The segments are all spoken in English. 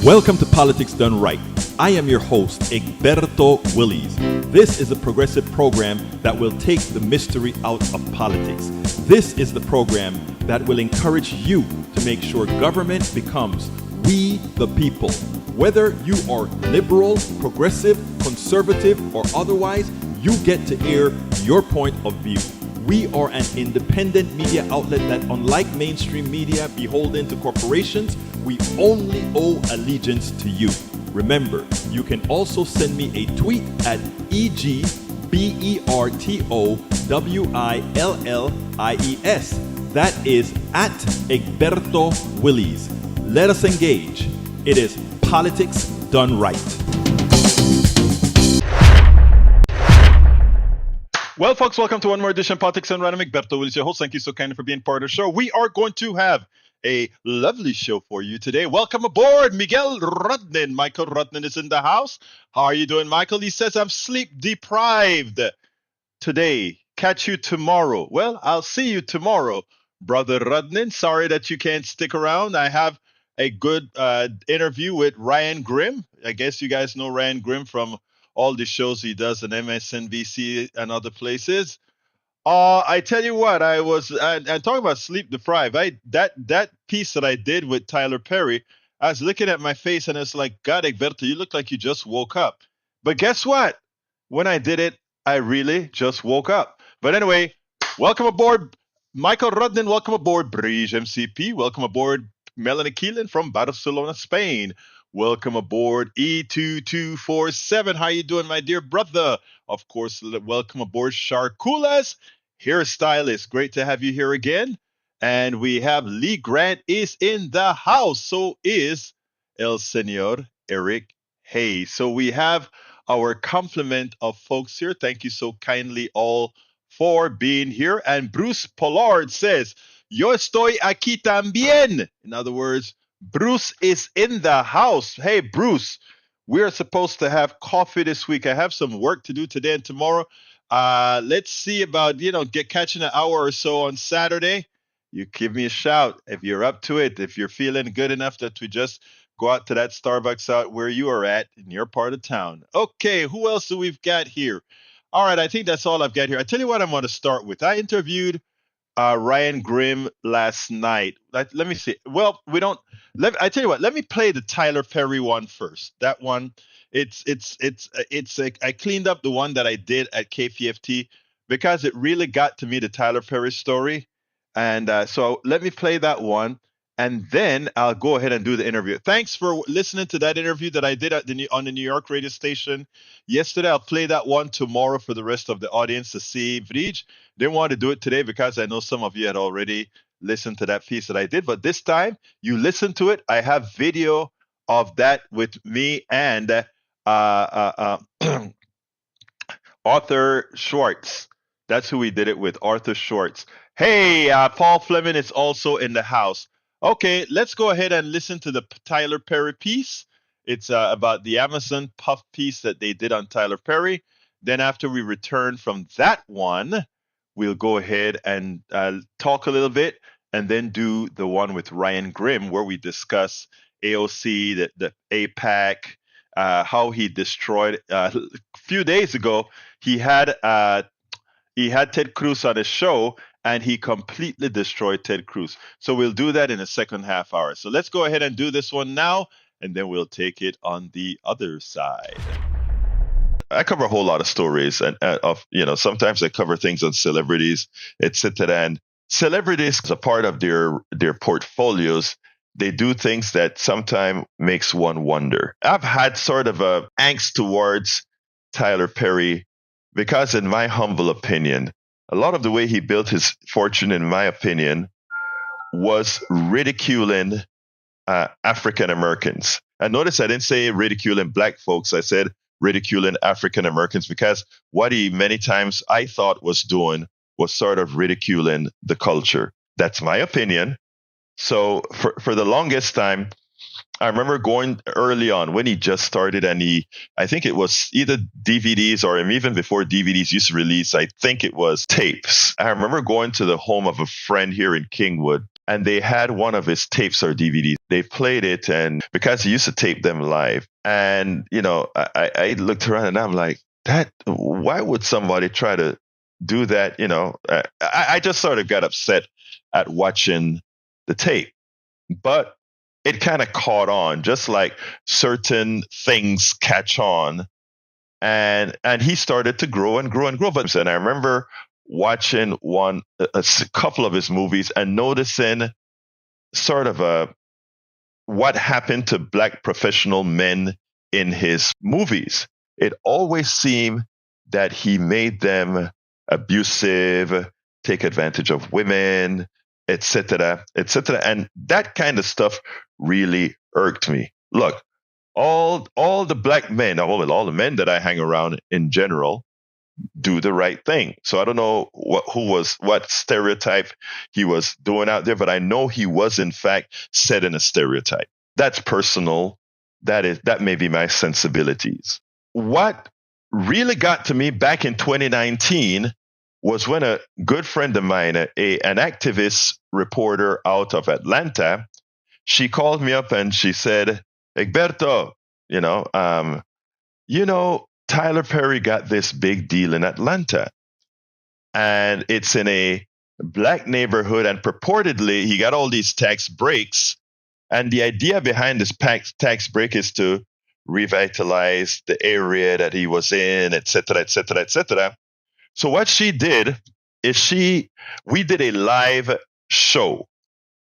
Welcome to Politics Done Right. I am your host, Egberto Willies. This is a progressive program that will take the mystery out of politics. This is the program that will encourage you to make sure government becomes we the people. Whether you are liberal, progressive, conservative, or otherwise, you get to air your point of view. We are an independent media outlet that, unlike mainstream media beholden to corporations, we only owe allegiance to you. Remember, you can also send me a tweet at EGBERTOWILLIES. That is at Egberto Willies. Let us engage. It is Politics Done Right. Well, folks, welcome to one more edition of Politics and Random. Egberto Willies, your host. Thank you so kindly for being part of the show. We are going to have a lovely show for you today. Welcome aboard, Miguel Rudnin. Michael Rudnin is in the house. How are you doing, Michael? He says, I'm sleep deprived today. Catch you tomorrow. Well, I'll see you tomorrow, brother Rudnin. Sorry that you can't stick around. I have a good interview with Ryan Grimm. I guess you guys know Ryan Grimm from all the shows he does on MSNBC and other places. I tell you what, I talking about sleep deprived. That piece that I did with Tyler Perry, I was looking at my face and it's like, God, Egberto, you look like you just woke up. But guess what? When I did it, I really just woke up. But anyway, welcome aboard, Michael Rudnin. Welcome aboard, Brige MCP. Welcome aboard, Melanie Keelan from Barcelona, Spain. Welcome aboard, E2247. How you doing, my dear brother? Of course, welcome aboard, Sharkulas, hairstylist. Great to have you here again. And we have Lee Grant is in the house. So is El Senor Eric Hayes. So we have our complement of folks here. Thank you so kindly all for being here. And Bruce Pollard says, Yo estoy aquí también. In other words, Bruce is in the house. Hey, Bruce, we're supposed to have coffee this week. I have some work to do today and tomorrow. Let's see about, catching an hour or so on Saturday. You give me a shout if you're up to it, if you're feeling good enough that we just go out to that Starbucks out where you are at in your part of town. Okay, who else do we've got here? All right, I think that's all I've got here. I tell you what I'm going to start with. I interviewed Ryan Grimm last night. Let me see. Well, I tell you what. Let me play the Tyler Perry one first. That one, I cleaned up the one that I did at KPFT because it really got to me, the Tyler Perry story, and so let me play that one, and then I'll go ahead and do the interview. Thanks for listening to that interview that I did on the New York radio station yesterday. I'll play that one tomorrow for the rest of the audience to see. Vrij didn't want to do it today because I know some of you had already listened to that piece that I did, but this time you listen to it. I have video of that with me and Arthur Schwartz. That's who we did it with, Arthur Schwartz. Hey, Paul Fleming is also in the house. Okay, let's go ahead and listen to the Tyler Perry piece. It's about the Amazon puff piece that they did on Tyler Perry. Then after we return from that one, we'll go ahead and talk a little bit and then do the one with Ryan Grimm where we discuss AOC, the APAC, how he destroyed. A few days ago, he had Ted Cruz on his show, and he completely destroyed Ted Cruz. So we'll do that in the second half hour. So let's go ahead and do this one now, and then we'll take it on the other side. I cover a whole lot of stories, and sometimes I cover things on celebrities, etc. And celebrities, as a part of their portfolios, they do things that sometimes makes one wonder. I've had sort of a angst towards Tyler Perry because, in my humble opinion, a lot of the way he built his fortune, in my opinion, was ridiculing African Americans. And notice I didn't say ridiculing black folks. I said ridiculing African Americans because what he many times I thought was doing was sort of ridiculing the culture. That's my opinion. So for the longest time, I remember going early on when he just started, and I think it was either DVDs or even before DVDs used to release, I think it was tapes. I remember going to the home of a friend here in Kingwood, and they had one of his tapes or DVDs. They played it, and because he used to tape them live, and I looked around and I'm like, that. Why would somebody try to do that? I just sort of got upset at watching the tape, but it kind of caught on, just like certain things catch on, and he started to grow and grow and grow. And I remember watching a couple of his movies and noticing sort of what happened to black professional men in his movies. It always seemed that he made them abusive, take advantage of women, etc., etc., and that kind of stuff really irked me. Look, all the black men, all the men that I hang around in general, do the right thing. So I don't know what stereotype he was doing out there, but I know he was in fact setting a stereotype. That's personal. That may be my sensibilities. What really got to me back in 2019 was when a good friend of mine, an activist reporter out of Atlanta, she called me up and she said, Egberto, Tyler Perry got this big deal in Atlanta, and it's in a black neighborhood, and purportedly he got all these tax breaks. And the idea behind this tax break is to revitalize the area that he was in, et cetera, et cetera, et cetera. So what she did is we did a live show.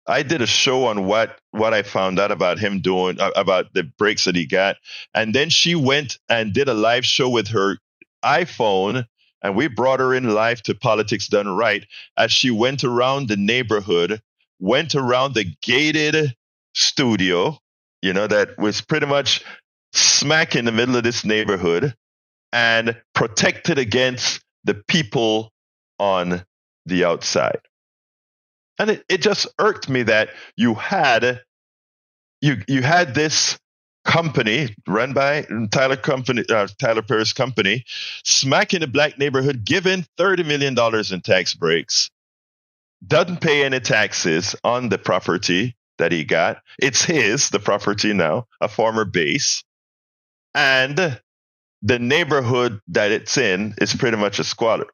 I did a show on what I found out about him doing, about the breaks that he got. And then she went and did a live show with her iPhone, and we brought her in live to Politics Done Right as she went around the neighborhood, went around the gated studio, that was pretty much smack in the middle of this neighborhood and protected against the people on the outside. And it just irked me that you had this company run by Tyler Perry's company, smack in a black neighborhood, giving $30 million in tax breaks, doesn't pay any taxes on the property that he got. It's the property now, a former base. And the neighborhood that it's in is pretty much a squalor.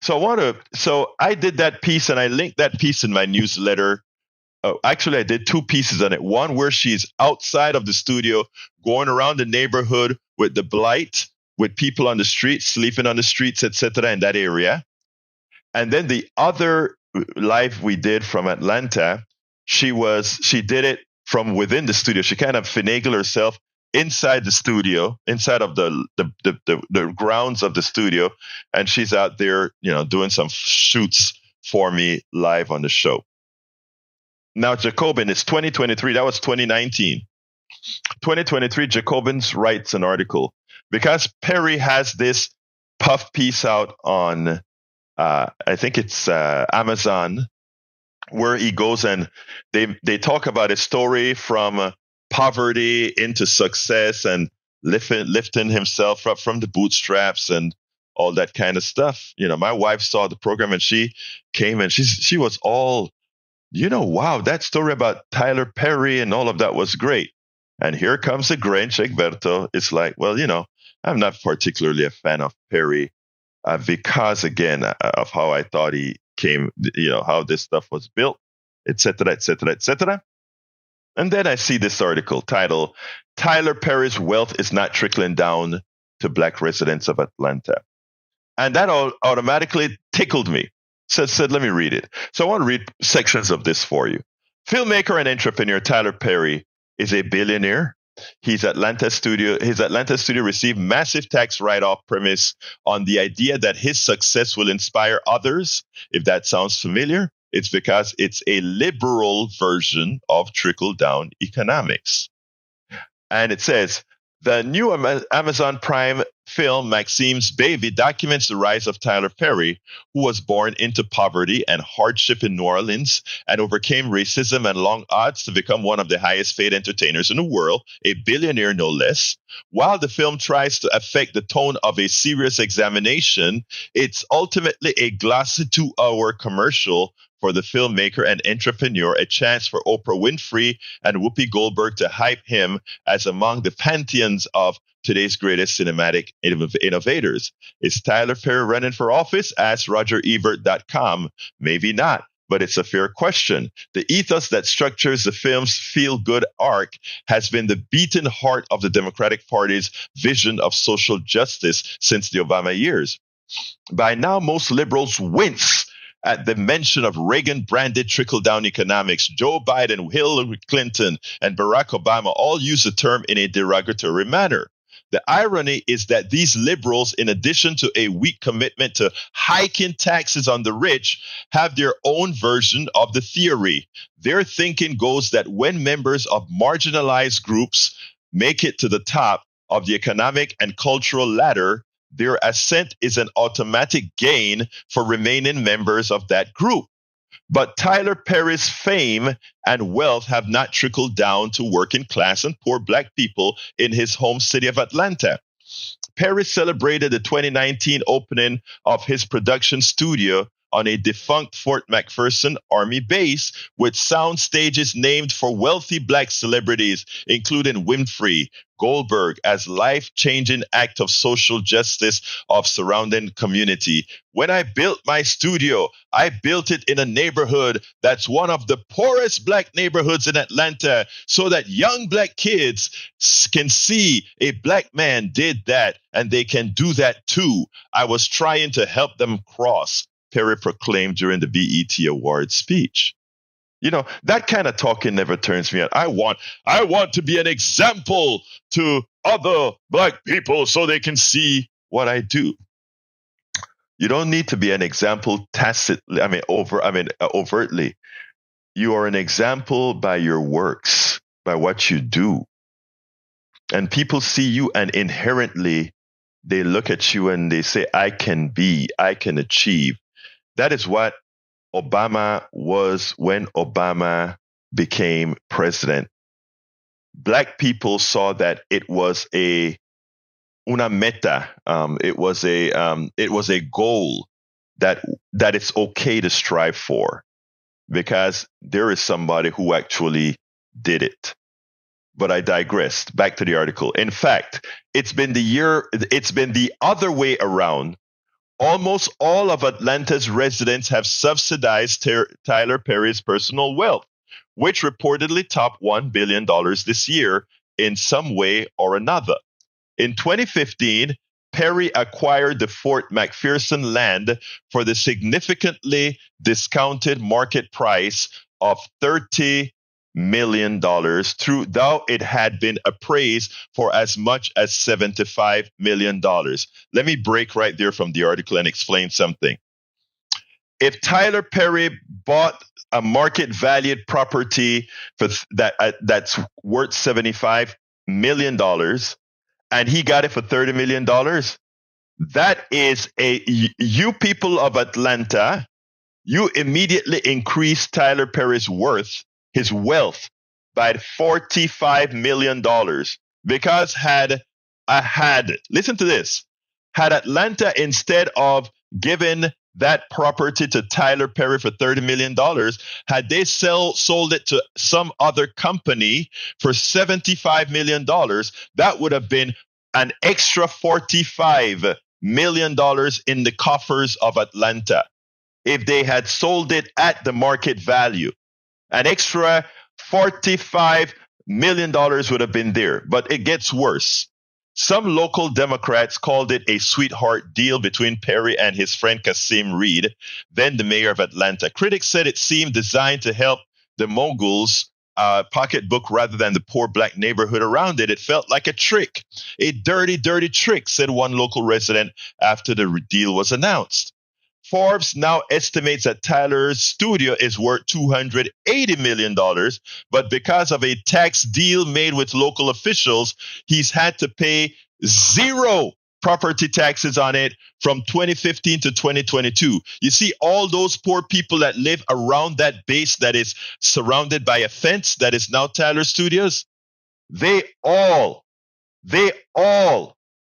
So I did that piece, and I linked that piece in my newsletter. Actually, I did two pieces on it. One where she's outside of the studio, going around the neighborhood with the blight, with people on the streets, sleeping on the streets, etc., in that area. And then the other live we did from Atlanta, she did it from within the studio. She kind of finagled herself inside the studio, inside of the grounds of the studio, and she's out there, doing some shoots for me live on the show. Now, Jacobin, it's 2023. That was 2019. 2023, Jacobins writes an article because Perry has this puff piece out on, I think it's Amazon, where he goes and they talk about his story from poverty into success and lifting himself up from the bootstraps and all that kind of stuff. My wife saw the program and she came and she was all, wow, that story about Tyler Perry and all of that was great. And here comes the Grinch, Egberto. It's like, well, I'm not particularly a fan of Perry because, again, of how I thought he came, how this stuff was built, et cetera, et cetera, et cetera. And then I see this article titled, Tyler Perry's Wealth is Not Trickling Down to Black Residents of Atlanta. And that automatically tickled me. So said, let me read it. So I want to read sections of this for you. Filmmaker and entrepreneur Tyler Perry is a billionaire. His Atlanta studio received massive tax write-off premise on the idea that his success will inspire others. If that sounds familiar, it's because it's a liberal version of trickle-down economics. And it says, the new Amazon Prime film, Maxime's Baby, documents the rise of Tyler Perry, who was born into poverty and hardship in New Orleans and overcame racism and long odds to become one of the highest paid entertainers in the world, a billionaire no less. While the film tries to affect the tone of a serious examination, it's ultimately a glossy 2-hour commercial for the filmmaker and entrepreneur, a chance for Oprah Winfrey and Whoopi Goldberg to hype him as among the pantheons of today's greatest cinematic innovators. Is Tyler Perry running for office? Ask RogerEbert.com. Maybe not, but it's a fair question. The ethos that structures the film's feel-good arc has been the beating heart of the Democratic Party's vision of social justice since the Obama years. By now, most liberals wince at the mention of Reagan-branded trickle-down economics. Joe Biden, Hillary Clinton, and Barack Obama all use the term in a derogatory manner. The irony is that these liberals, in addition to a weak commitment to hiking taxes on the rich, have their own version of the theory. Their thinking goes that when members of marginalized groups make it to the top of the economic and cultural ladder, their ascent is an automatic gain for remaining members of that group. But Tyler Perry's fame and wealth have not trickled down to working class and poor Black people in his home city of Atlanta. Perry celebrated the 2019 opening of his production studio on a defunct Fort McPherson Army base with sound stages named for wealthy Black celebrities, including Winfrey, Goldberg, as life-changing act of social justice of surrounding community. When I built my studio, I built it in a neighborhood that's one of the poorest Black neighborhoods in Atlanta so that young Black kids can see a Black man did that and they can do that too. I was trying to help them cross, Perry proclaimed during the BET Awards speech. You know, that kind of talking never turns me on. I want to be an example to other Black people so they can see what I do. You don't need to be an example overtly. You are an example by your works, by what you do. And people see you and inherently they look at you and they say, I can achieve. That is what Obama was when Obama became president. Black people saw that it was una meta. It was a goal that it's okay to strive for because there is somebody who actually did it. But I digressed. Back to the article. In fact, it's been the other way around. Almost all of Atlanta's residents have subsidized Tyler Perry's personal wealth, which reportedly topped $1 billion this year in some way or another. In 2015, Perry acquired the Fort McPherson land for the significantly discounted market price of $30 million, though it had been appraised for as much as $75 million. Let me break right there from the article and explain something. If Tyler Perry bought a market valued property for that's worth $75 million and he got it for $30 million, that is you people of Atlanta, you immediately increase Tyler Perry's worth, his wealth, by $45 million. Because listen to this, had Atlanta, instead of giving that property to Tyler Perry for $30 million, had they sold it to some other company for $75 million, that would have been an extra $45 million in the coffers of Atlanta. If they had sold it at the market value, an extra $45 million would have been there. But it gets worse. Some local Democrats called it a sweetheart deal between Perry and his friend Kasim Reed, then the mayor of Atlanta. Critics said it seemed designed to help the moguls' pocketbook rather than the poor Black neighborhood around it. It felt like a trick, a dirty, dirty trick, said one local resident after the deal was announced. Forbes now estimates that Tyler's studio is worth $280 million, but because of a tax deal made with local officials, he's had to pay 0% property taxes on it from 2015 to 2022. You see all those poor people that live around that base that is surrounded by a fence that is now Tyler Studios? They all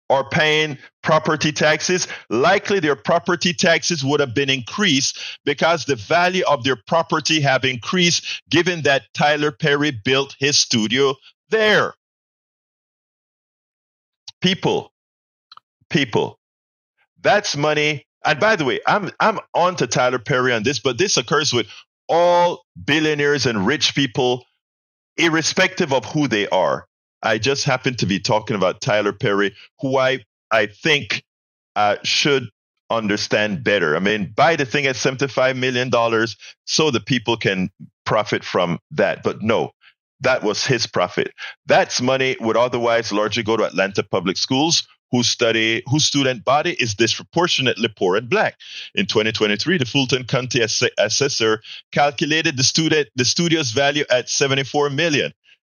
are paying property taxes. Likely their property taxes would have been increased because the value of their property have increased given that Tyler Perry built his studio there. People, that's money. And by the way, I'm on to Tyler Perry on this, but this occurs with all billionaires and rich people, irrespective of who they are. I just happen to be talking about Tyler Perry, who I think should understand better. I mean, buy the thing at $75 million so the people can profit from that. But no, that was his profit. That's money would otherwise largely go to Atlanta public schools, whose student body is disproportionately poor and black. In 2023, the Fulton County assessor calculated the studio's value at $74 million.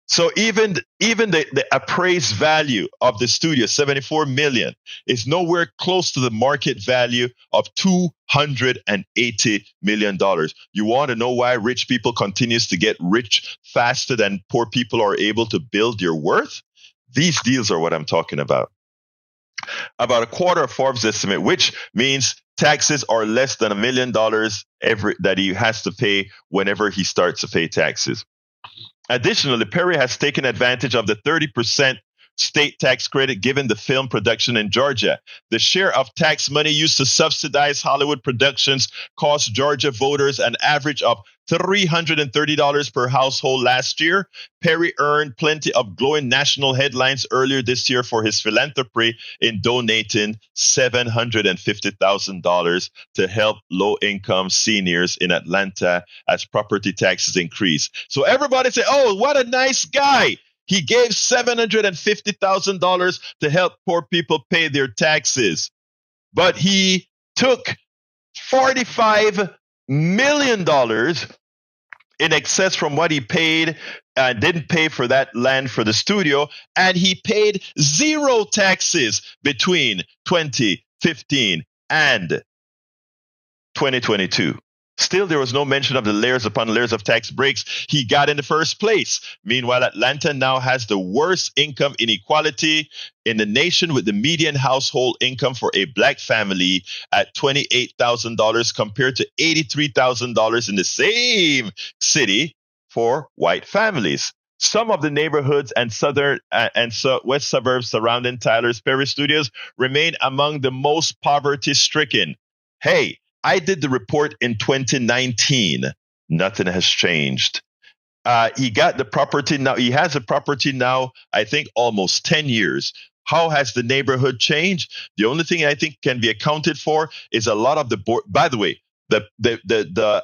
So even the appraised value of the studio, $74 million, is nowhere close to the market value of $280 million. You want to know why rich people continues to get rich faster than poor people are able to build your worth? These deals are what I'm talking about. About a quarter of Forbes' estimate, which means taxes are less than $1 million that he has to pay whenever he starts to pay taxes. Additionally, Perry has taken advantage of the 30% state tax credit given the film production in Georgia. The share of tax money used to subsidize Hollywood productions cost Georgia voters an average of $330 per household last year. Perry earned plenty of glowing national headlines earlier this year for his philanthropy in donating $750,000 to help low-income seniors in Atlanta as property taxes increase. So everybody say, oh, what a nice guy. He gave $750,000 to help poor people pay their taxes. But he took $45 million in excess from what he paid and didn't pay for that land for the studio, and he paid zero taxes between 2015 and 2022. Still, there was no mention of the layers upon layers of tax breaks he got in the first place. Meanwhile, Atlanta now has the worst income inequality in the nation, with the median household income for a black family at $28,000 compared to $83,000 in the same city for white families. Some of the neighborhoods and southern and west suburbs surrounding Tyler Perry Studios remain among the most poverty-stricken. Hey, I did the report in 2019. Nothing has changed. He got the property now. He has a property now, I think, almost 10 years. How has the neighborhood changed? The only thing I think can be accounted for is a lot of the board. By the way, the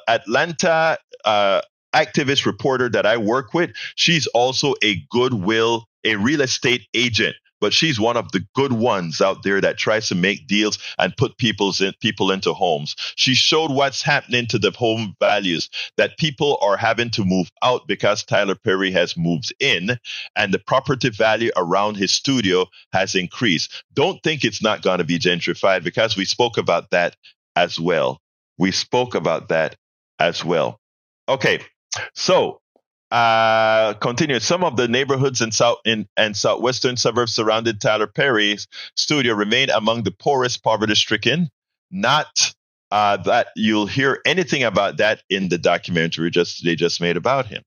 Atlanta activist reporter that I work with, she's also a real estate agent. But she's one of the good ones out there that tries to make deals and put people into homes. She showed what's happening to the home values, that people are having to move out because Tyler Perry has moved in, and the property value around his studio has increased. Don't think it's not going to be gentrified, because we spoke about that as well. Okay, so continue. Some of the neighborhoods in southwestern suburbs surrounding Tyler Perry's studio remain among the poorest, poverty-stricken. Not that you'll hear anything about that in the documentary they just made about him.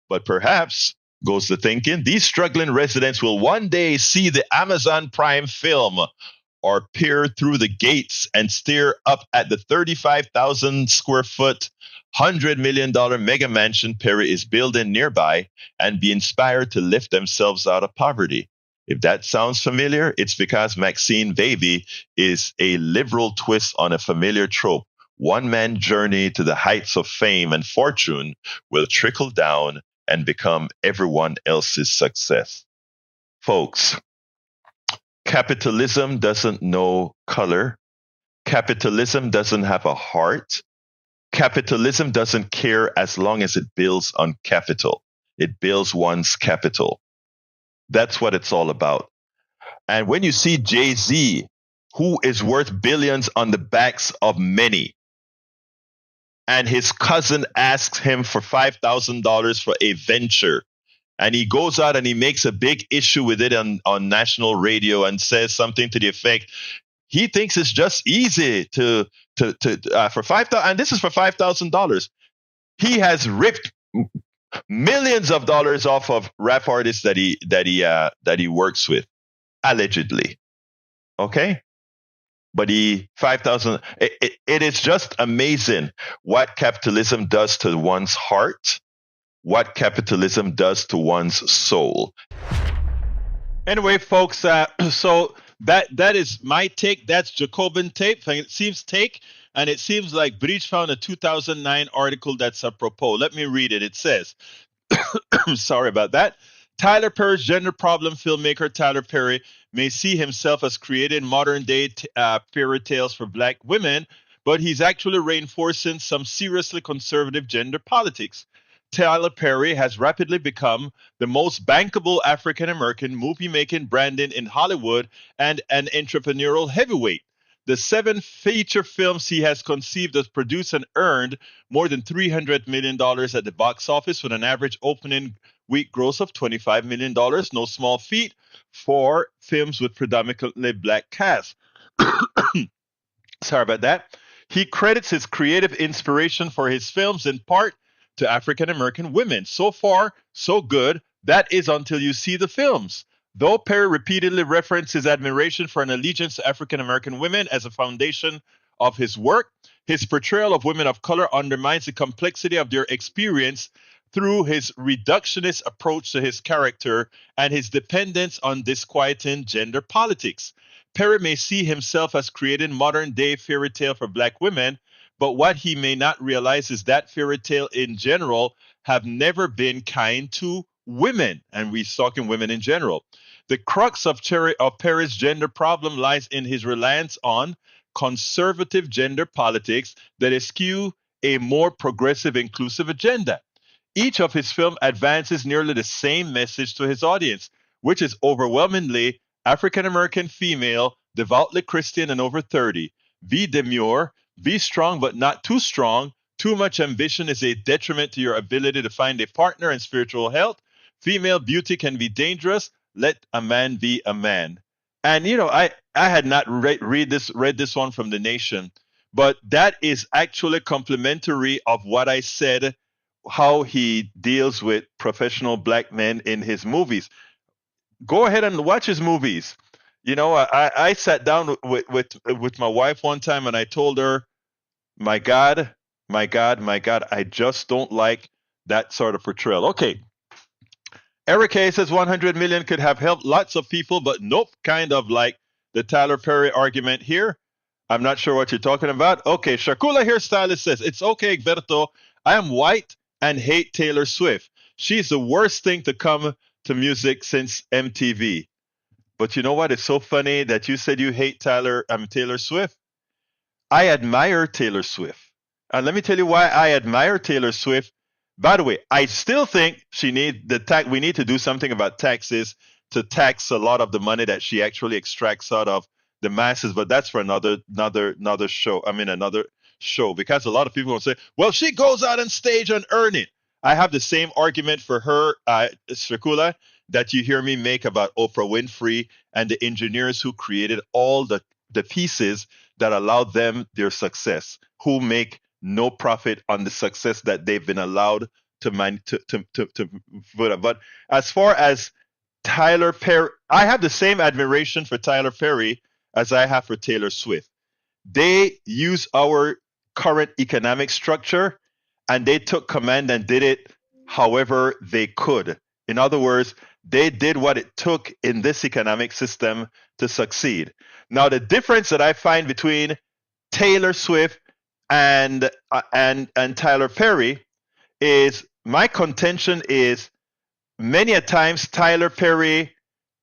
But perhaps, goes the thinking, these struggling residents will one day see the Amazon Prime film or peer through the gates and stare up at the 35,000 square foot $100 million mega mansion Perry is building nearby and be inspired to lift themselves out of poverty. If that sounds familiar, it's because Maxine Baby is a liberal twist on a familiar trope. One man's journey to the heights of fame and fortune will trickle down and become everyone else's success. Folks, capitalism doesn't know color. Capitalism doesn't have a heart. Capitalism doesn't care as long as it builds on capital. It builds one's capital. That's what it's all about. And when you see Jay-Z, who is worth billions on the backs of many, and his cousin asks him for $5,000 for a venture, and he goes out and he makes a big issue with it on national radio and says something to the effect, he thinks it's just easy to for 5,000, and this is for $5,000. He has ripped millions of dollars off of rap artists that he works with, allegedly. Okay, but he 5,000. It is just amazing what capitalism does to one's heart, what capitalism does to one's soul. Anyway, folks, so that is my take. That's Jacobin tape. It seems take, and it seems like Breach found a 2009 article that's apropos. Let me read it. It says, sorry about that. Tyler Perry's gender problem filmmaker Tyler Perry may see himself as creating modern day fairy tales for black women, but he's actually reinforcing some seriously conservative gender politics. Tyler Perry has rapidly become the most bankable African American movie making Brandon in Hollywood and an entrepreneurial heavyweight. The 7 feature films he has conceived, has produced, and earned more than $300 million at the box office with an average opening week gross of $25 million. No small feat for films with predominantly black cast. Sorry about that. He credits his creative inspiration for his films in part to African American women. So far, so good. That is until you see the films. Though Perry repeatedly referenced his admiration for an allegiance to African American women as a foundation of his work, his portrayal of women of color undermines the complexity of their experience through his reductionist approach to his character and his dependence on disquieting gender politics. Perry may see himself as creating modern day fairy tale for black women, but what he may not realize is that fairy tale in general have never been kind to women, and we're talking women in general. The crux of Perry's gender problem lies in his reliance on conservative gender politics that eschew a more progressive, inclusive agenda. Each of his films advances nearly the same message to his audience, which is overwhelmingly African American female, devoutly Christian, and over 30. Be demure, be strong but not too strong. Too much ambition is a detriment to your ability to find a partner and spiritual health. Female beauty can be dangerous. Let a man be a man. And I had not read this one from the Nation, but that is actually complimentary of what I said, how he deals with professional black men in his movies. Go ahead and watch his movies. I sat down with my wife one time and I told her, my God, my God, my God, I just don't like that sort of portrayal. Okay. Eric Hayes says 100 million could have helped lots of people, but nope, kind of like the Tyler Perry argument here. I'm not sure what you're talking about. Okay, Shakula Hairstylist says, it's okay, Egberto. I am white and hate Taylor Swift. She's the worst thing to come to music since MTV. But you know what? It's so funny that you said you hate Taylor Swift. I admire Taylor Swift. And let me tell you why I admire Taylor Swift. By the way, I still think we need to do something about taxes to tax a lot of the money that she actually extracts out of the masses, but that's for another show. Another show, because a lot of people will say, well, she goes out on stage and earn it. I have the same argument for her, Shakula, that you hear me make about Oprah Winfrey and the engineers who created all the pieces that allowed them their success, who make no profit on the success that they've been allowed to put up. But as far as Tyler Perry, I have the same admiration for Tyler Perry as I have for Taylor Swift. They use our current economic structure and they took command and did it however they could. In other words, they did what it took in this economic system to succeed. Now, the difference that I find between Taylor Swift and Tyler Perry is, my contention is, many a times Tyler Perry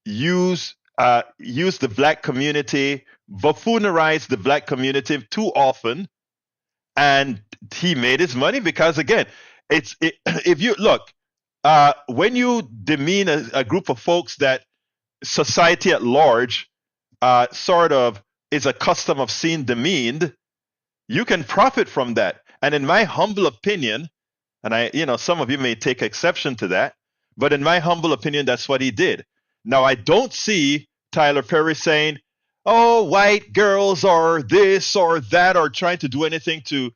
used the black community, buffoonerized the black community too often, and he made his money because, again, if you look, when you demean a group of folks that society at large sort of is a custom of seeing demeaned, you can profit from that. And in my humble opinion, and some of you may take exception to that, but in my humble opinion, that's what he did. Now, I don't see Tyler Perry saying, "Oh, white girls are this or that," or trying to do anything to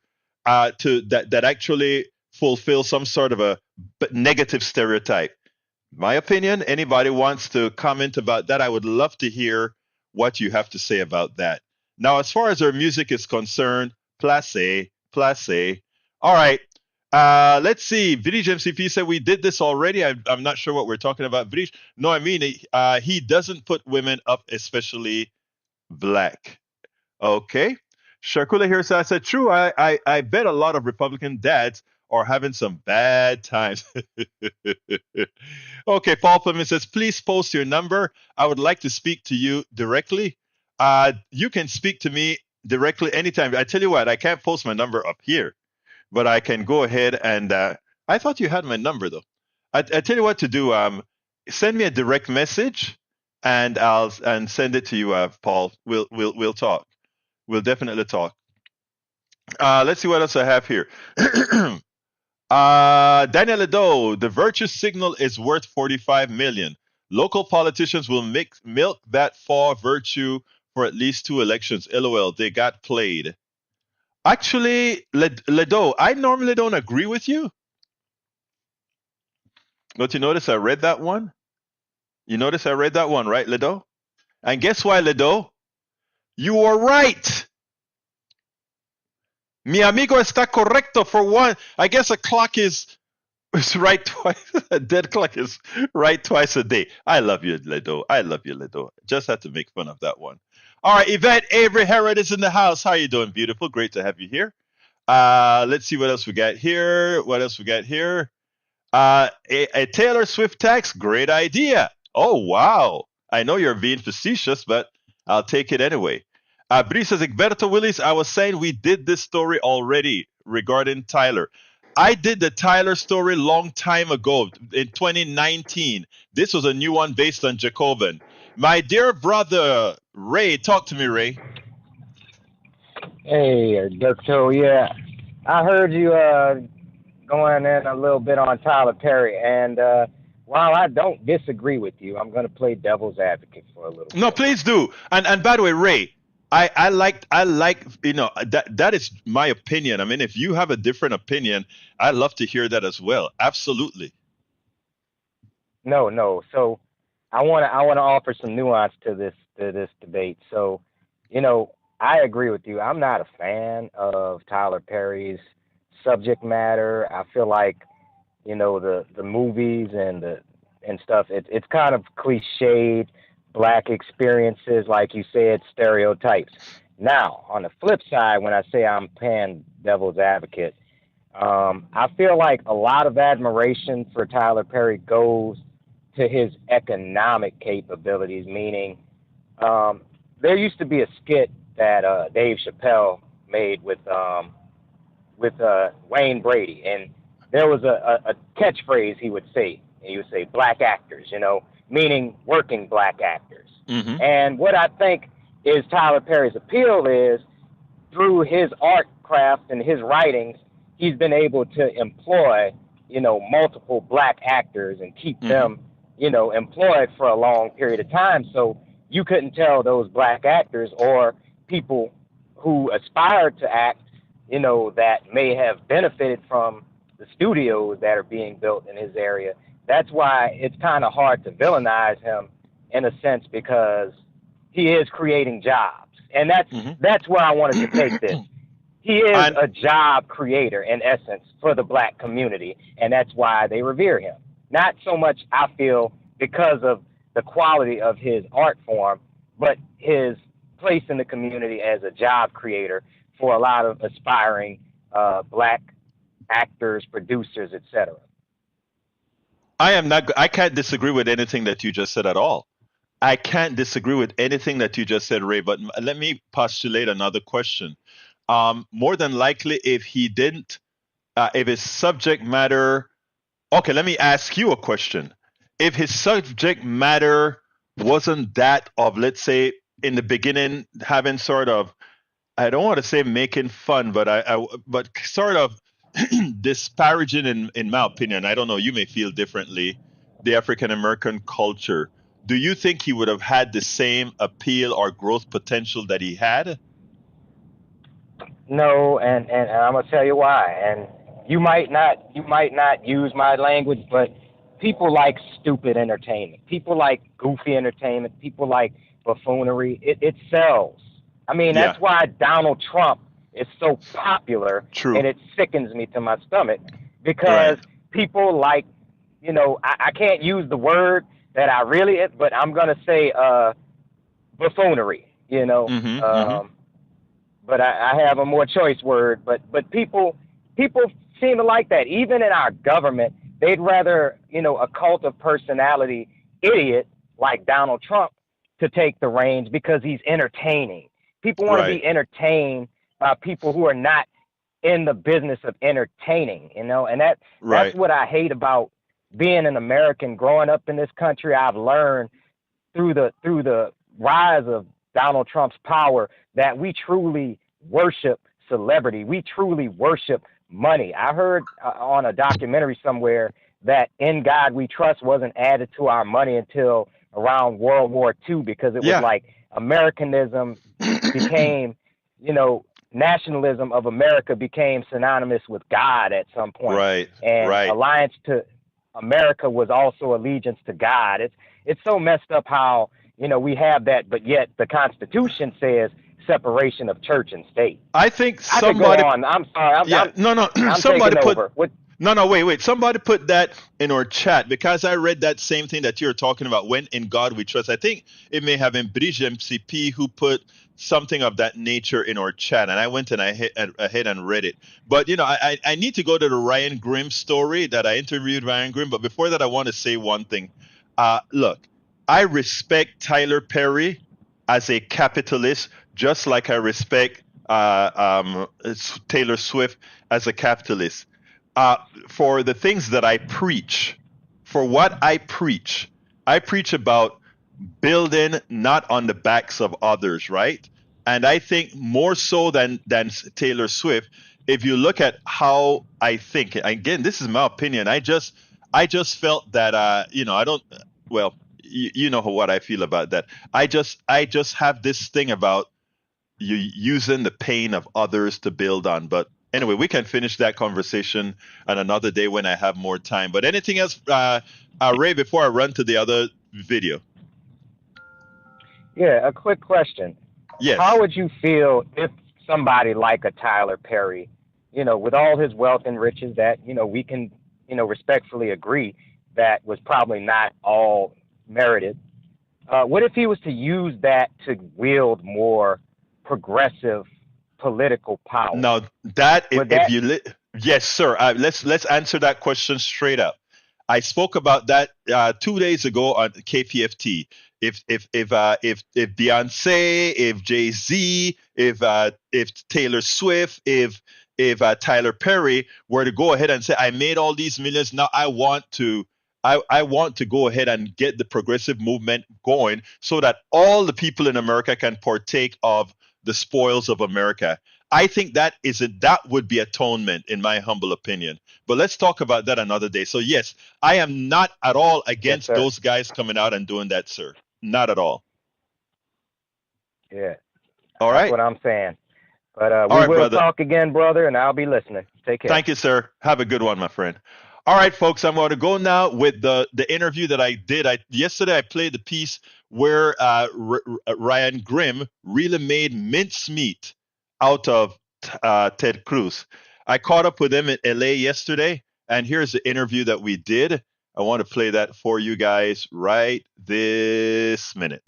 that actually fulfill some sort of a negative stereotype. My opinion. Anybody wants to comment about that? I would love to hear what you have to say about that. Now, as far as our music is concerned, place, place. All right. Let's see. Vidic MCP said we did this already. I'm not sure what we're talking about. Vidic, no, I mean he doesn't put women up, especially black. Okay. Sharkula here says, I said, true. I bet a lot of Republican dads are having some bad times. Okay, Paul Plymouth says, please post your number. I would like to speak to you directly. You can speak to me directly anytime. I tell you what, I can't post my number up here, but I can go ahead and I thought you had my number though. I tell you what to do. Send me a direct message, and I'll send it to you, Paul. We'll talk. We'll definitely talk. Let's see what else I have here. Daniel Ledo, the virtue signal is worth 45 million. Local politicians will milk that fall virtue for at least 2 elections. LOL, they got played. Actually, Ledo, I normally don't agree with you. But you notice I read that one? You notice I read that one, right, Ledo? And guess why, Ledo? You were right. Mi amigo está correcto for one. I guess a clock is right twice. A dead clock is right twice a day. I love you, Ledo. I love you, Ledo. Just had to make fun of that one. All right, Yvette Avery Herod is in the house. How you doing, beautiful? Great to have you here. Let's see what else we got here. What else we got here? A Taylor Swift tax, great idea. Oh, wow. I know you're being facetious, but I'll take it anyway. Bree says, Egberto Willis, I was saying we did this story already regarding Tyler. I did the Tyler story long time ago in 2019. This was a new one based on Jacobin. My dear brother, Ray, talk to me, Ray. Hey, Dirk. Yeah, I heard you going in a little bit on Tyler Perry, and while I don't disagree with you, I'm going to play devil's advocate for a little No, bit. please do. And by the way, Ray, I like that is my opinion. I mean, if you have a different opinion, I'd love to hear that as well. Absolutely. No, no. So I want to offer some nuance to this debate. So, you know, I agree with you. I'm not a fan of Tyler Perry's subject matter. I feel like the movies and stuff. It's kind of cliched black experiences, like you said, stereotypes. Now, on the flip side, when I say I'm playing devil's advocate, I feel like a lot of admiration for Tyler Perry goes to his economic capabilities, meaning there used to be a skit that Dave Chappelle made with Wayne Brady, and there was a catchphrase he would say. He would say "black actors," meaning working black actors. Hmm. And what I think is Tyler Perry's appeal is through his art craft and his writings, he's been able to employ, multiple black actors and keep Hmm. them, employed for a long period of time. So you couldn't tell those black actors or people who aspire to act, that may have benefited from the studios that are being built in his area. That's why it's kind of hard to villainize him in a sense because he is creating jobs. And that's Hmm. that's where I wanted to take this. He is And a job creator in essence for the black community, and that's why they revere him. Not so much, I feel, because of the quality of his art form, but his place in the community as a job creator for a lot of aspiring black actors, producers, etc. I am not. I can't disagree with anything that you just said at all. I can't disagree with anything that you just said, Ray. But let me postulate another question. More than likely, if he didn't, if his subject matter. Okay, let me ask you a question. If his subject matter wasn't that of, let's say, in the beginning, having sort of, I don't want to say making fun, but but sort of disparaging, in my opinion. I don't know. You may feel differently. The African American culture. Do you think he would have had the same appeal or growth potential that he had? No, and I'm gonna tell you why. And you might not use my language, but people like stupid entertainment. People like goofy entertainment. People like buffoonery. It sells. I mean, Yeah, that's why Donald Trump is so popular, true. and it sickens me to my stomach because Right. people like, I can't use the word that I really, but I'm gonna say buffoonery. Mm-hmm. Mm-hmm. But I have a more choice word. But people seem to like that. Even in our government, they'd rather a cult of personality idiot like Donald Trump to take the reins because he's entertaining. People want to Right. be entertained by people who are not in the business of entertaining. And that's Right. what I hate about being an American. Growing up in this country, I've learned through the rise of Donald Trump's power that we truly worship celebrity. We truly worship money. I heard on a documentary somewhere that "In God We Trust" wasn't added to our money until around World War II because it was Yeah. like Americanism became, nationalism of America became synonymous with God at some point, Right. and Right. alliance to America was also allegiance to God. It's so messed up how we have that, but yet the Constitution says separation of church and state. I think I could go somebody. on. I'm sorry. I'm Yeah. I'm, No. No. I'm Somebody taking put. over. What? No, no, wait, wait. Somebody put that in our chat because I read that same thing that you're talking about. When in God we trust. I think it may have been Brige MCP who put something of that nature in our chat, and I went and I hit ahead and read it. But I need to go to the Ryan Grimm story that I interviewed Ryan Grimm. But before that, I want to say one thing. Look, I respect Tyler Perry as a capitalist, just like I respect Taylor Swift as a capitalist. uh, for the things that I preach, for what I preach about building not on the backs of others, right? And I think more so than Taylor Swift, if you look at how I think, again, this is my opinion. I just felt that I don't. Well, you know what I feel about that. I just have this thing about you using the pain of others to build on. But anyway, we can finish that conversation on another day when I have more time. But anything else, Ray, before I run to the other video? Yeah, a quick question. How Yes. would you feel if somebody like a Tyler Perry, with all his wealth and riches that, we can, respectfully agree that was probably not all merited. What if he was to use that to wield more progressive political power? Now that Would if that, you yes, sir. Let's answer that question straight up. I spoke about that 2 days ago on KPFT. If Beyonce, if Jay Z, if Taylor Swift, if Tyler Perry were to go ahead and say, I made all these millions, now I want to go ahead and get the progressive movement going so that all the people in America can partake of the spoils of America. I think that would be atonement, in my humble opinion. But let's talk about that another day. So yes, I am not at all yes, against sir. those guys coming out and doing that, sir. Not at all. Yeah, All that's right. what I'm saying. But All we right, will brother. talk again, brother, and I'll be listening. Take care. Thank you, sir. Have a good one, my friend. All right, folks. I'm going to go now with the interview that I did. Yesterday I played the piece where Ryan Grimm really made mincemeat out of Ted Cruz. I caught up with him in LA yesterday, and here's the interview that we did. I want to play that for you guys right this minute.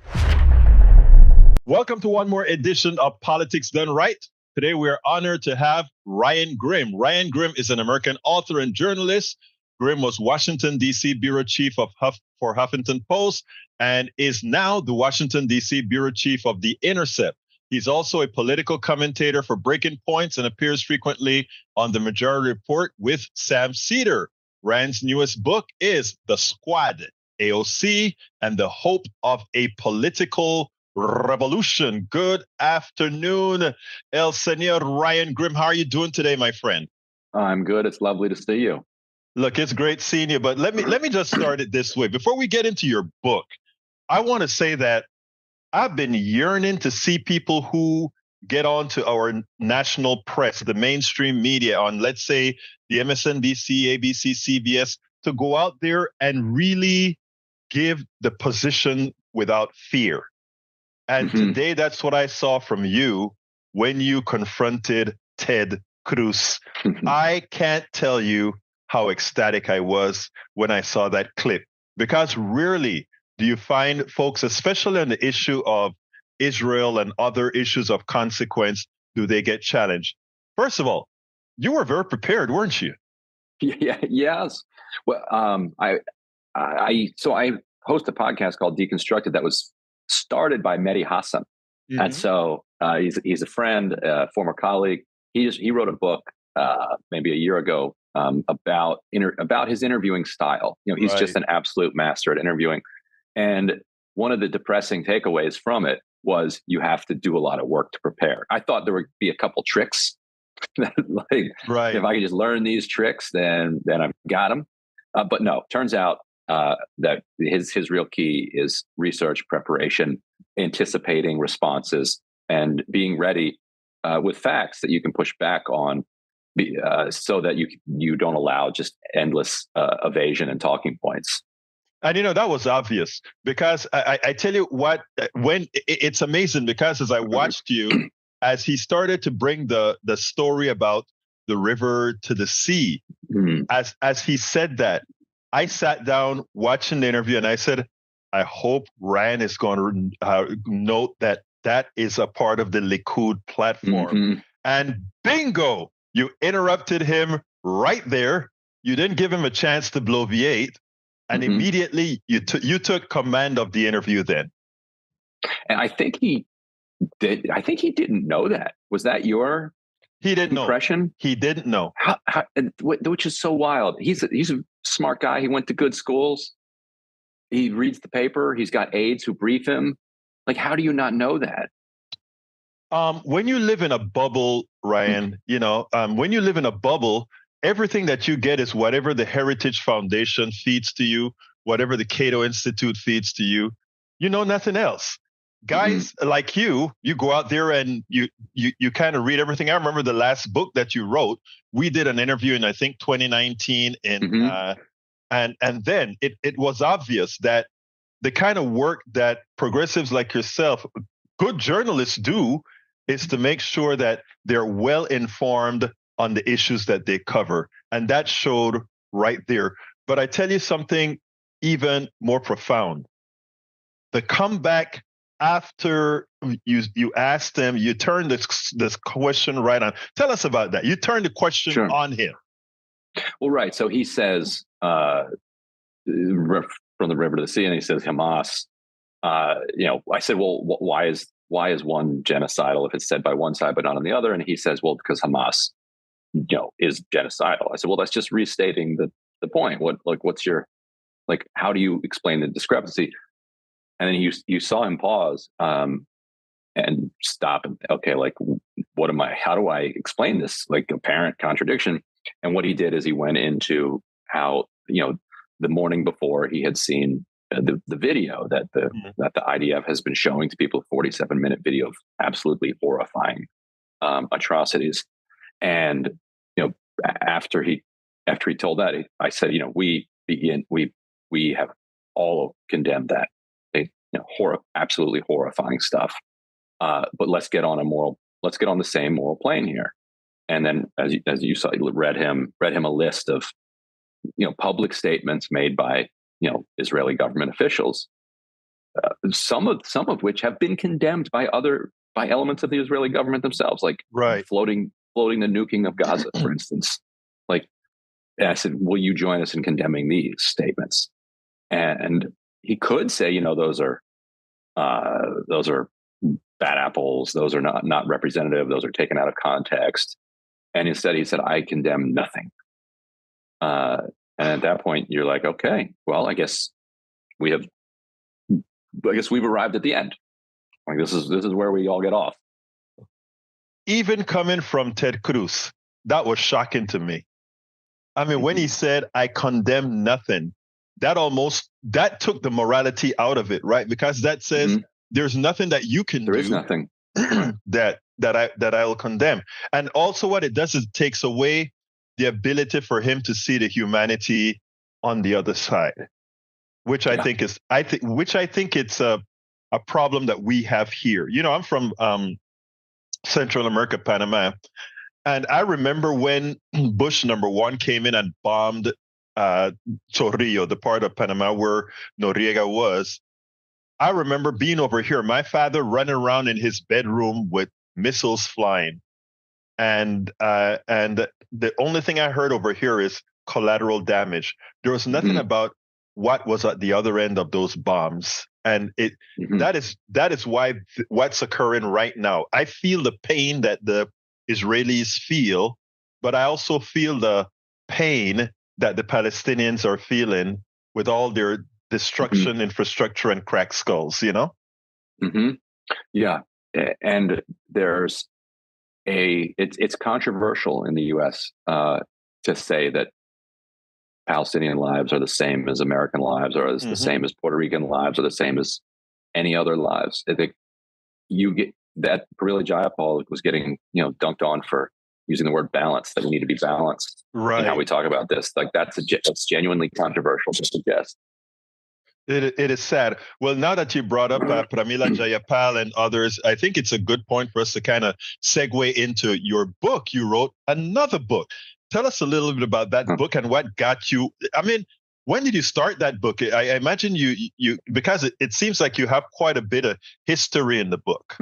Welcome to one more edition of Politics Done Right. Today we are honored to have Ryan Grimm. Ryan Grimm is an American author and journalist. Grimm was Washington, D.C. bureau chief for Huffington Post and is now the Washington, D.C. bureau chief of The Intercept. He's also a political commentator for Breaking Points and appears frequently on The Majority Report with Sam Cedar. Ryan's newest book is The Squad, AOC and the hope of a political revolution. Good afternoon, El Senor Ryan Grimm. How are you doing today, my friend? I'm good. It's lovely to see you. Look, it's great seeing you, but let me just start it this way. Before we get into your book, I want to say that I've been yearning to see people who get onto our national press, the mainstream media on, let's say, the MSNBC, ABC, CBS, to go out there and really give the position without fear. And today, that's what I saw from you when you confronted Ted Cruz. I can't tell you how ecstatic I was when I saw that clip, because rarely do you find folks, especially on the issue of Israel and other issues of consequence, do they get challenged? First of all, you were very prepared, weren't you? Yeah. Yes. Well, I host a podcast called Deconstructed that was started by Mehdi Hassan, and so he's a friend, former colleague. He wrote a book maybe a year ago about his interviewing style. He's just an absolute master at interviewing. And one of the depressing takeaways from it was you have to do a lot of work to prepare. I thought there would be a couple tricks that, if I could just learn these tricks, then I've got them. But no, turns out that his real key is research, preparation, anticipating responses, and being ready with facts that you can push back on, so that you don't allow just endless evasion and talking points. And that was obvious, because I tell you what, when it's amazing, because as I watched you, as he started to bring the story about the river to the sea, as he said that, I sat down watching the interview and I said, I hope Ryan is going to note that is a part of the Likud platform. And bingo, you interrupted him right there. You didn't give him a chance to bloviate. And immediately you took command of the interview then. And I think he did. I think he didn't know that. Was that your impression? Know. He didn't know. Which is so wild. He's a smart guy. He went to good schools. He reads the paper. He's got aides who brief him. Like, how do you not know that? When you live in a bubble, Ryan, when you live in a bubble, everything that you get is whatever the Heritage Foundation feeds to you, whatever the Cato Institute feeds to you. You know nothing else. Guys like you go out there and you kind of read everything. I remember the last book that you wrote. We did an interview in, I think, 2019, and then it was obvious that the kind of work that progressives like yourself, good journalists, do is to make sure that they're well informed on the issues that they cover. And that showed right there. But I tell you something even more profound. The comeback after you asked him, you turned this question right on. Tell us about that. You turned the question on him. Well, right. So he says, from the river to the sea, and he says Hamas. I said, well, why is one genocidal if it's said by one side but not on the other? And he says, well, because Hamas, is genocidal. I said, well, that's just restating the point. What's your, how do you explain the discrepancy? And then you saw him pause and stop and, okay, how do I explain this apparent contradiction? And what he did is he went into how, the morning before he had seen the video that the IDF has been showing to people, a 47-minute video of absolutely horrifying atrocities. And after he told that, I said, we have all condemned that, absolutely horrifying stuff. But let's get on the same moral plane here. And then, as you saw, you read him a list of public statements made by Israeli government officials, some of which have been condemned by elements of the Israeli government themselves, floating the nuking of Gaza, for instance. And I said, will you join us in condemning these statements? And he could say, those are bad apples. Those are not representative. Those are taken out of context. And instead he said, I condemn nothing. And at that point you're like, okay, well, I guess we have. I guess we've arrived at the end. Like this is where we all get off. Even coming from Ted Cruz, that was shocking to me. I mean, when he said, "I condemn nothing," that took the morality out of it, right? Because that says there's nothing that you can do. There is nothing that I will condemn. And also, what it does is it takes away the ability for him to see the humanity on the other side, which I think it's a problem that we have here. You know, I'm from Central America, Panama. And I remember when Bush #1 came in and bombed Torrio, the part of Panama where Noriega was. I remember being over here, my father running around in his bedroom with missiles flying. And the only thing I heard over here is collateral damage. There was nothing about what was at the other end of those bombs. And that is why what's occurring right now. I feel the pain that the Israelis feel, but I also feel the pain that the Palestinians are feeling with all their destruction, infrastructure, and cracked skulls, you know? Yeah. And there's it's controversial in the U.S. To say that Palestinian lives are the same as American lives, or as the same as Puerto Rican lives, or the same as any other lives. I think you get that Pramila Jayapal was getting, dunked on for using the word balance, that we need to be balanced in how we talk about this. Like that's genuinely controversial to suggest. It is sad. Well, now that you brought up Pramila Jayapal and others, I think it's a good point for us to kind of segue into your book. You wrote another book. Tell us a little bit about that book and what got you. I mean, when did you start that book? I imagine you because it seems like you have quite a bit of history in the book.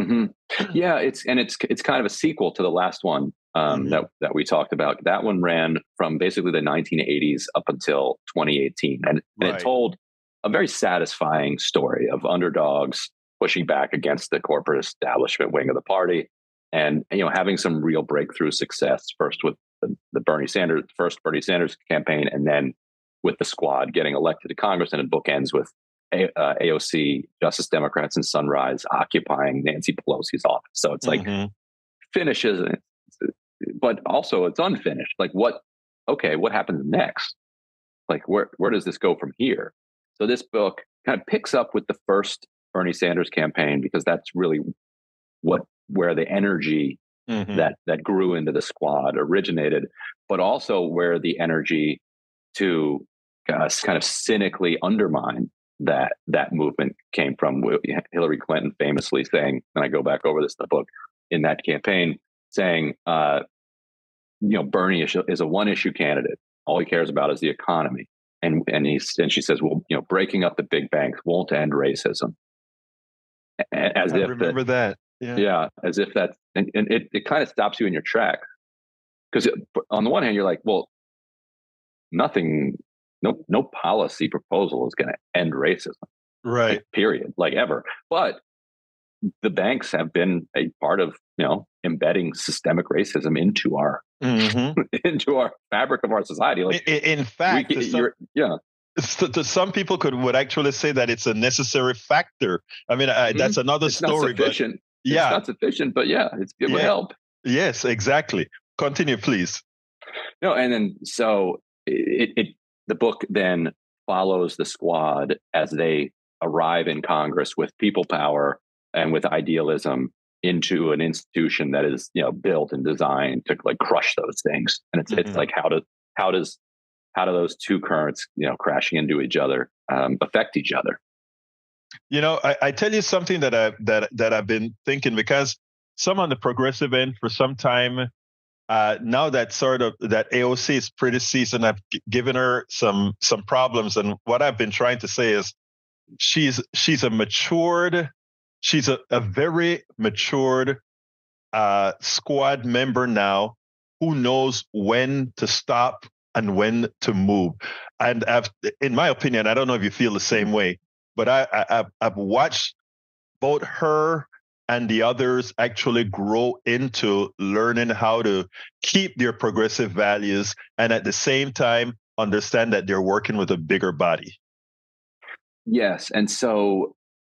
Yeah, it's kind of a sequel to the last one that we talked about. That one ran from basically the 1980s up until 2018, and it told a very satisfying story of underdogs pushing back against the corporate establishment wing of the party, and having some real breakthrough success. First with the Bernie Sanders campaign, and then with the Squad getting elected to Congress, and it bookends with AOC, Justice Democrats, and Sunrise occupying Nancy Pelosi's office. So it's like finishes, but also it's unfinished. Like what happens next? Like where does this go from here? So this book kind of picks up with the first Bernie Sanders campaign, because that's really where the energy that grew into the Squad originated, but also where the energy to kind of cynically undermine that movement came from. Hillary Clinton famously saying, and I go back over this in the book, in that campaign, saying, Bernie is a one-issue candidate. All he cares about is the economy. And she says, well, breaking up the big banks won't end racism. As I remember that. Yeah, as if that's, and it kind of stops you in your tracks. Because on the one hand, you're like, well, no policy proposal is going to end racism. Right. Like, period. Like ever. But the banks have been a part of, embedding systemic racism into our into our fabric of our society. Like, in fact, to some people would actually say that it's a necessary factor. I mean, that's another story. Not sufficient. It's not sufficient, but it would help. Yes, exactly. Continue, please. And then so the book then follows the Squad as they arrive in Congress with people power and with idealism into an institution that is built and designed to like crush those things. And it's like how do those two currents crashing into each other affect each other? I tell you something that I've been thinking, because some on the progressive end for some time now that that AOC is pretty seasoned, I've given her some problems, and what I've been trying to say is she's a very matured Squad member now, who knows when to stop and when to move. And in my opinion, I don't know if you feel the same way, but I've watched both her and the others actually grow into learning how to keep their progressive values and at the same time understand that they're working with a bigger body. Yes, and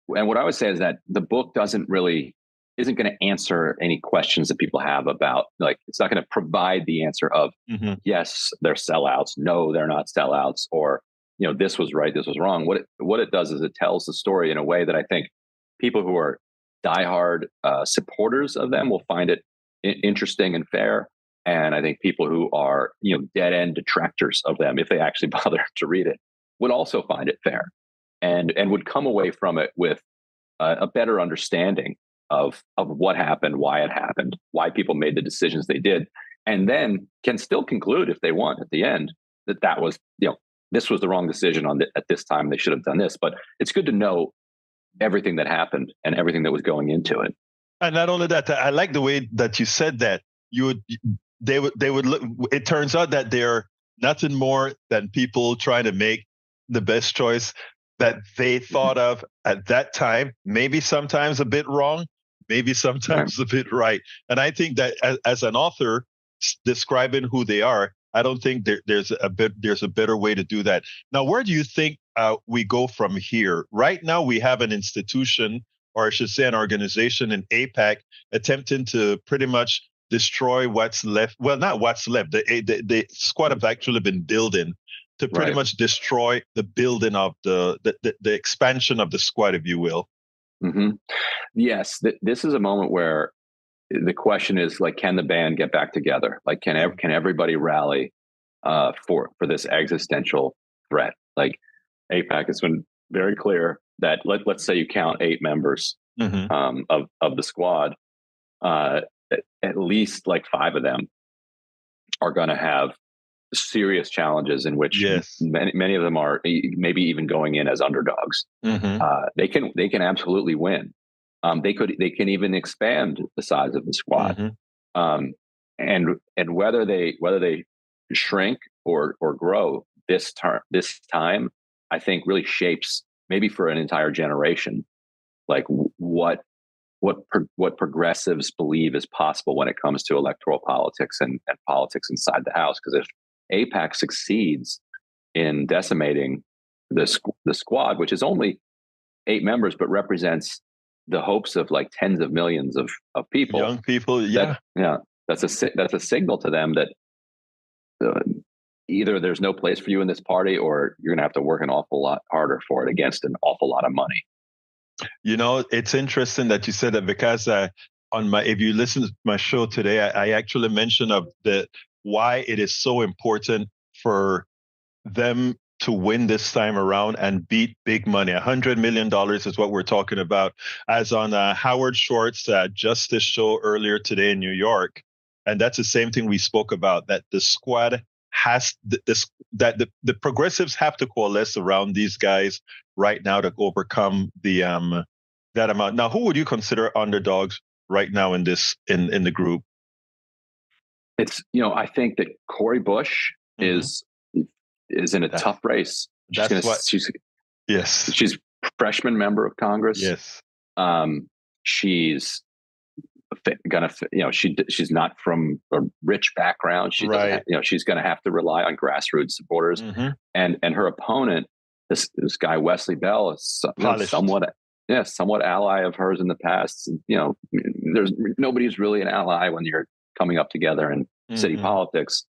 what I would say is that the book isn't going to answer any questions that people have about, like, it's not going to provide the answer of Mm-hmm. yes, they're sellouts, no, they're not sellouts, or this was right, this was wrong. What it does is it tells the story in a way that I think people who are diehard supporters of them will find it interesting and fair, and I think people who are dead end detractors of them, if they actually bother to read it, would also find it fair, and would come away from it with a better understanding of what happened, why it happened, why people made the decisions they did, and then can still conclude if they want at the end that was this was the wrong decision at this time. They should have done this. But it's good to know everything that happened and everything that was going into it. And not only that, I like the way that you said that they would look. It turns out that they're nothing more than people trying to make the best choice that they thought of at that time. Maybe sometimes a bit wrong, maybe sometimes a bit right. And I think that as an author describing who they are, I don't think there's a better way to do that. Now, where do you think we go from here? Right now, we have an institution, or I should say an organization in APAC, attempting to pretty much destroy what's left. Well, not what's left. The squad have actually been building to pretty much destroy the building of the expansion of the squad, if you will. Mm-hmm. Yes, this is a moment where the question is, like, can the band get back together? Like, can everybody rally for this existential threat? Like, APAC has been very clear that let's say you count 8 members of the squad, at least like 5 of them are going to have serious challenges in which many of them are maybe even going in as underdogs. They can absolutely win. They can even expand the size of the squad. And whether they shrink or grow this time, I think really shapes, maybe for an entire generation, like what progressives believe is possible when it comes to electoral politics and politics inside the House. Because if AIPAC succeeds in decimating the squad, which is only 8 members but represents the hopes of like tens of millions of people, young people, that's a signal to them that either there's no place for you in this party, or you're going to have to work an awful lot harder for it against an awful lot of money. It's interesting that you said that, because if you listen to my show today, I actually mentioned why it is so important for them to win this time around and beat big money. $100 million is what we're talking about, as on Howard Schwartz Justice show earlier today in New York. And that's the same thing we spoke about, that the squad has that the progressives have to coalesce around these guys right now to overcome the that amount. Now, who would you consider underdogs right now in the group? It's I think that Cori Bush is in a tough race. She's freshman member of Congress. Yes. She's gonna she's not from a rich background. She doesn't she's gonna have to rely on grassroots supporters. And her opponent, this guy Wesley Bell, is somewhat ally of hers in the past. There's nobody's really an ally when you're coming up together in city politics.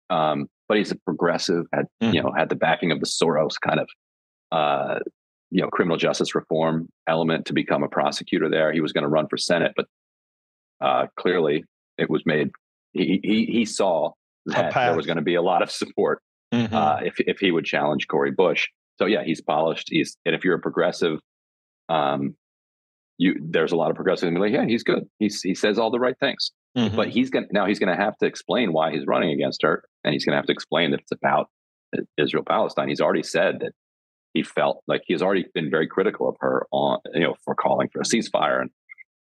But he's a progressive, had the backing of the Soros kind of criminal justice reform element to become a prosecutor there. He was going to run for Senate, but clearly it was made. He saw that there was going to be a lot of support if he would challenge Cori Bush. So yeah, he's polished. And if you're a progressive, there's a lot of progressives who be like, yeah, he's good. He says all the right things. But he's going to have to explain why he's running against her, and he's going to have to explain that it's about Israel Palestine. He's already said that he felt like he's already been very critical of her on for calling for a ceasefire,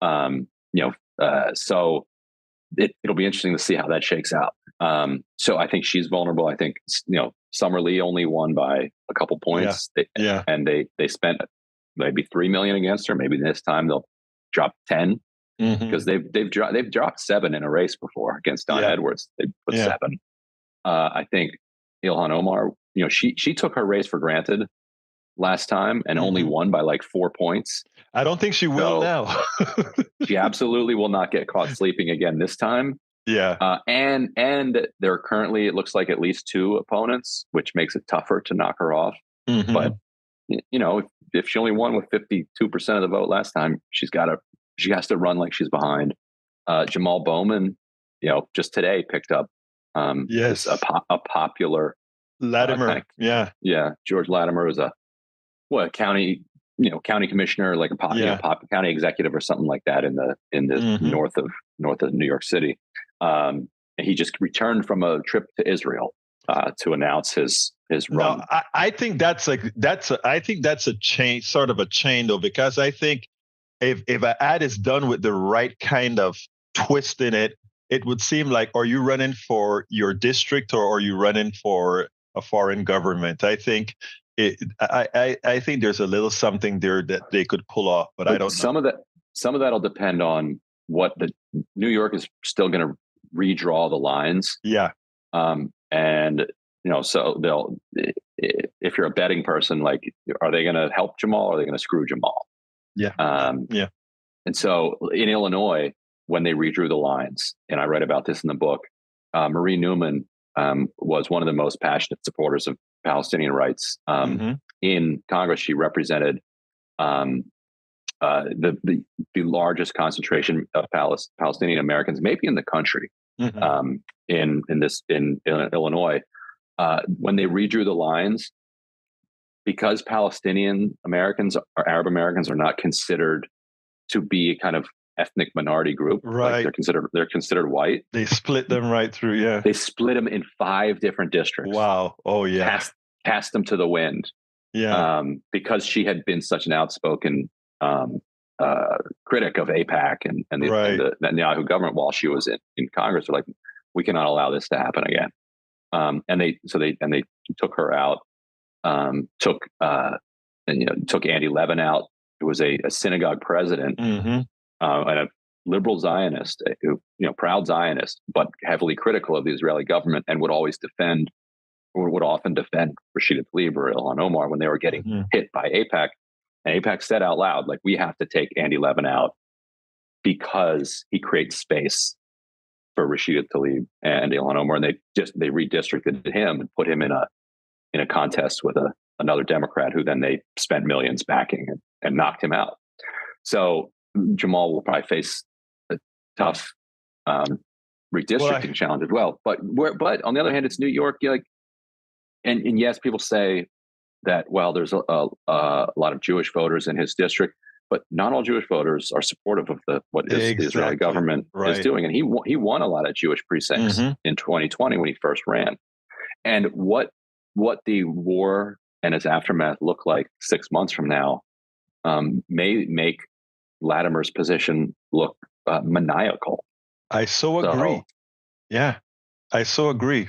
and so it'll be interesting to see how that shakes out. So I think she's vulnerable. I think Summer Lee only won by a couple points, and they spent maybe $3 million against her. Maybe this time they'll drop 10. Because they've dropped 7 in a race before against Don Edwards. They put 7. I think Ilhan Omar, she took her race for granted last time and only won by like 4 points. I don't think she will now. She absolutely will not get caught sleeping again this time. Yeah. And there are currently, it looks like, at least 2 opponents, which makes it tougher to knock her off. But if she only won with 52% of the vote last time, she has to run like she's behind. Jamal Bowman, just today picked up a popular Latimer. George Latimer is a county commissioner, like a county executive or something like that in the north of New York City. And he just returned from a trip to Israel to announce his run. No, I think that's a chain, sort of a chain though, because I think if an ad is done with the right kind of twist in it, it would seem like, are you running for your district or are you running for a foreign government? I think I think there's a little something there that they could pull off, but I don't know. Some of that'll depend on what the New York is still going to redraw the lines. Yeah. And so they'll, if you're a betting person, like, are they going to help Jamal or are they going to screw Jamal? Yeah. And so in Illinois, when they redrew the lines, and I write about this in the book, Marie Newman was one of the most passionate supporters of Palestinian rights. In Congress, she represented the largest concentration of Palestinian Americans, maybe in the country, in Illinois. When they redrew the lines, because Palestinian Americans or Arab Americans are not considered to be a kind of ethnic minority group, right? Like they're considered white. They split them right through. Yeah, they split them in 5 different districts. Wow. Oh yeah. Cast them to the wind. Yeah. Because she had been such an outspoken critic of AIPAC and the Netanyahu government while she was in Congress. They're like, we cannot allow this to happen again. And they took her out. Took Andy Levin out, who was a synagogue president and a liberal Zionist, proud Zionist, but heavily critical of the Israeli government, and would often defend Rashida Tlaib or Ilhan Omar when they were getting hit by AIPAC. And AIPAC said out loud, like, we have to take Andy Levin out because he creates space for Rashida Tlaib and Ilhan Omar, and they redistricted him and put him in a contest with another Democrat who then they spent millions backing and knocked him out. So Jamal will probably face a tough redistricting challenge as well. But on the other hand, it's New York. And yes, people say that, well, there's a lot of Jewish voters in his district, but not all Jewish voters are supportive of what the Israeli government is doing. And he won a lot of Jewish precincts in 2020 when he first ran. And what the war and its aftermath look like 6 months from now may make Latimer's position look maniacal. I so agree. Yeah, I so agree.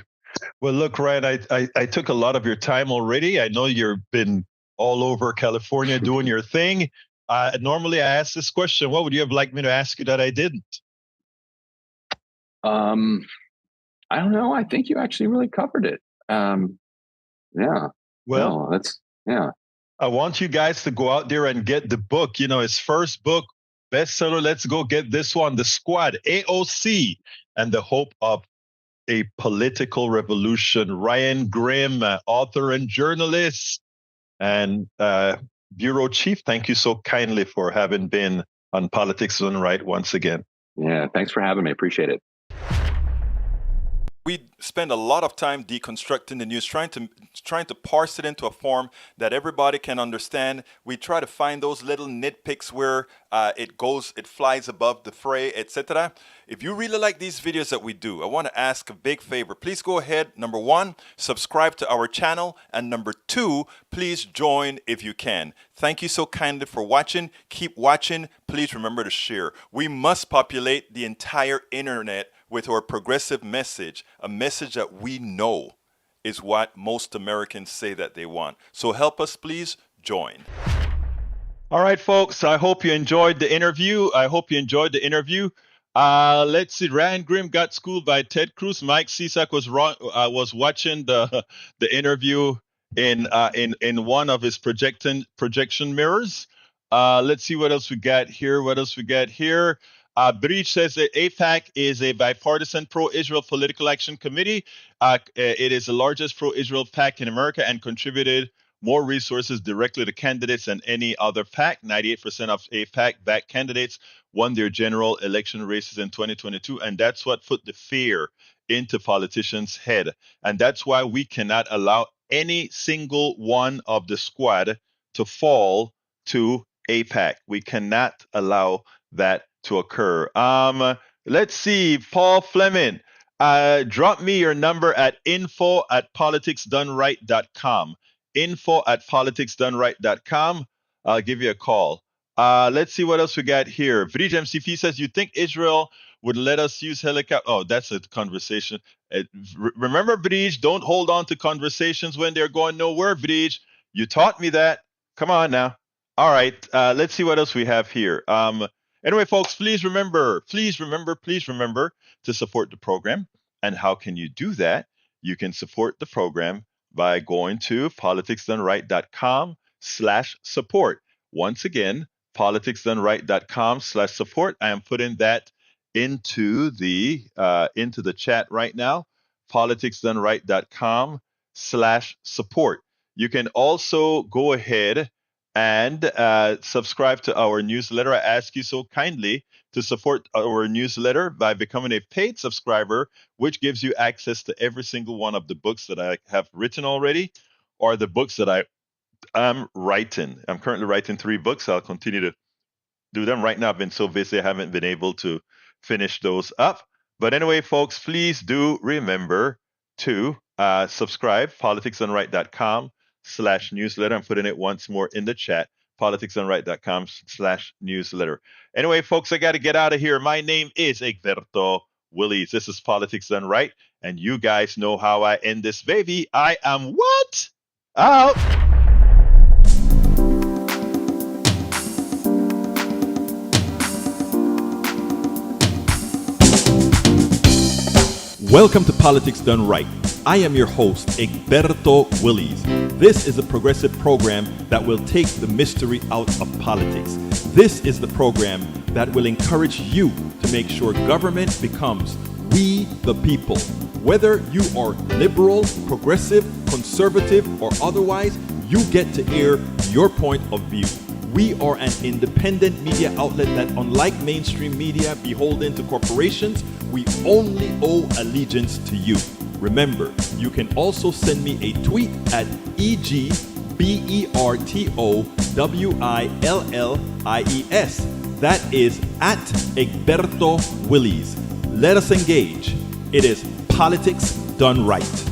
Well, look, Ryan, I took a lot of your time already. I know you've been all over California doing your thing. Normally, I ask this question. What would you have liked me to ask you that I didn't? I don't know. I think you actually really covered it. Yeah. Well, no, I want you guys to go out there and get the book. His first book, bestseller. Let's go get this one, The Squad, AOC, and the Hope of a Political Revolution. Ryan Grimm, author and journalist and bureau chief, thank you so kindly for having been on Politics Done Right once again. Yeah, thanks for having me. Appreciate it. We spend a lot of time deconstructing the news, trying to parse it into a form that everybody can understand. We try to find those little nitpicks where it flies above the fray, etc. If you really like these videos that we do, I want to ask a big favor. Please go ahead. Number 1, subscribe to our channel. And number 2, please join if you can. Thank you so kindly for watching. Keep watching. Please remember to share. We must populate the entire internet with our progressive message, a message that we know is what most Americans say that they want. So help us, please join. All right, folks, I hope you enjoyed the interview. Let's see. Ryan Grimm got schooled by Ted Cruz. Mike Cisak was watching the interview. in one of his projection mirrors. Let's see what else we got here. Breach says that AIPAC is a bipartisan pro-Israel political action committee. It is the largest pro-Israel PAC in America and contributed more resources directly to candidates than any other PAC. 98% of AIPAC-backed candidates won their general election races in 2022, and that's what put the fear into politicians' head. And that's why we cannot allow any single one of the squad to fall to AIPAC. We cannot allow that to occur. Let's see, Paul Fleming, drop me your number at info@politicsdoneright.com. Info@politicsdoneright.com. I'll give you a call. Let's see what else we got here. Vrij MCP says, you think Israel would let us use helicopter? Oh, that's a conversation. Remember, Vrij, don't hold on to conversations when they're going nowhere, Vrij. You taught me that. Come on now. All right, let's see what else we have here. Anyway, folks, please remember to support the program. And how can you do that? You can support the program by going to politicsdoneright.com/support. Once again, politicsdoneright.com/support. I am putting that into the chat right now. politicsdoneright.com/support. You can also go ahead and subscribe to our newsletter. I ask you so kindly to support our newsletter by becoming a paid subscriber, which gives you access to every single one of the books that I have written already, or the books that I am writing. I'm currently writing 3 books. I'll continue to do them. Right now, I've been so busy, I haven't been able to finish those up. But anyway, folks, please do remember to subscribe, politicsdoneright.com/newsletter. I'm putting it once more in the chat, politicsdoneright.com/newsletter. Anyway, folks, I got to get out of here. My name is Egberto Willies. This is Politics Done Right, and you guys know how I end this baby. I am what? Out. Welcome to Politics Done Right. I am your host, Egberto Willies. This is a progressive program that will take the mystery out of politics. This is the program that will encourage you to make sure government becomes we the people. Whether you are liberal, progressive, conservative, or otherwise, you get to air your point of view. We are an independent media outlet that, unlike mainstream media beholden to corporations, we only owe allegiance to you. Remember, you can also send me a tweet at EGBERTOWILLIES. That is at Egberto Willies. Let us engage. It is Politics Done Right.